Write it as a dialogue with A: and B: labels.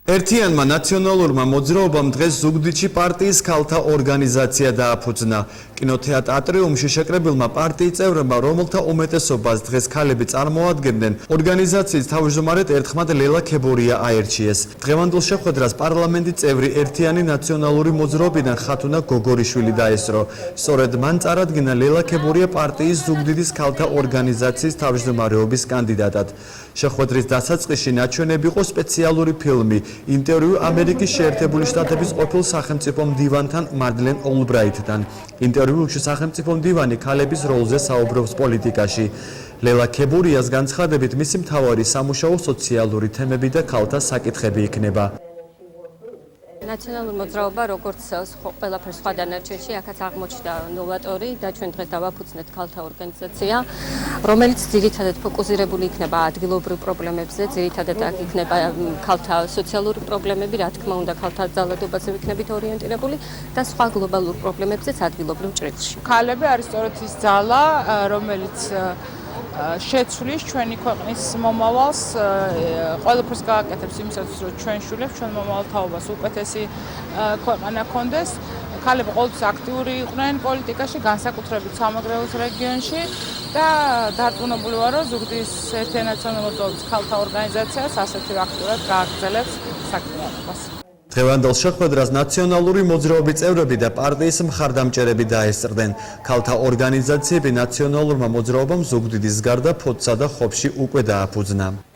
A: ერთიანმა ნაციონალურმა მოძრაობამ დღეს ზუგდიდში პარტიის ქალთა ორგანიზაცია დააფუძნა. კინოთეატრ ატრიუმში შეკრებილმა პარტიის წევრებმა, რომელთა უმეტესობას დღეს ქალები წარმოადგენდნენ, ორგანიზაციის თავმჯდომარედ ერთხმად ლელა ქებორია აერჩიეს. დღევანდელ შეხვედრას პარლამენტის წევრი ერთიანი ნაციონალური მოძრაობიდან ხათუნა გოგორიშვილი დაესწრო. სწორედ მან წარადგინა ლელა ქებორია პარტიის ზუგდიდის ქალთა ორგანიზაციის თავმჯდომარეობის კანდიდატად. შეხვედრის დასაწყისში ნაჩვენები იყო სპეციალური ფილმი. ინტერვიუ ამერიკის შეერთებული შტატების ყოფილ სახელმწიფო მდივანთან მადლენ ოლბრაითთან. ინტერვიუში სახელმწიფო მდივანი ქალების როლზე საუბრობს პოლიტიკაში. ლელა ქებურიას განცხადებით მისი მთავარი სამუშაო სოციალური თემები და ქალთა საკითხები იქნება.
B: ნაციონალური მოძრაობა როგორც ყველაფერს სხვა დანარჩენში აქაც აღმოჩნდა ნოვატორი და ჩვენ დღეს დავაფუძნეთ ქალთა ორგანიზაცია, რომელიც ძირითადად ფოკუსირებული იქნება ადგილობრივ პრობლემებზე, ძირითადად აქ იქნება ქალთა სოციალური პრობლემები, რა თქმა უნდა ქალთა ძალადობაზე ვიქნებით ორიენტირებული და სხვა გლობალურ პრობლემებზეც ადგილობრივ ჭრილში.
C: ქალები არის სწორედ ის ძალა, რომელიც შეცვლის ჩვენი ქვეყნის მომავალს, ყველაფერს გააკეთებს იმისათვის, რომ ჩვენ შვილებს, ჩვენ მომავალ თაობას უკეთესი ქვეყანა ქონდეს. ქალები ყოველთვის აქტიური იყვნენ პოლიტიკაში, განსაკუთრებით სამეგრელოს რეგიონში და დარწმუნებული ვარ, რომ ზუგდიდის ერთიანი ნაციონალური მოძრაობის ქალთა ორგანიზაციას ასეთივე აქტიურად გააგრძელებს საქმიანობას.
A: დღევანდელ შეხვედრას ნაციონალური მოძრაობის წევრები და პარტიის მხარდამჭერები დაესწრდნენ. ქალთა ორგანიზაციები ნაციონალურმა მოძრაობამ ზუგდიდის გარდა ფოთსა და ხობში უკვე დააფუძნა.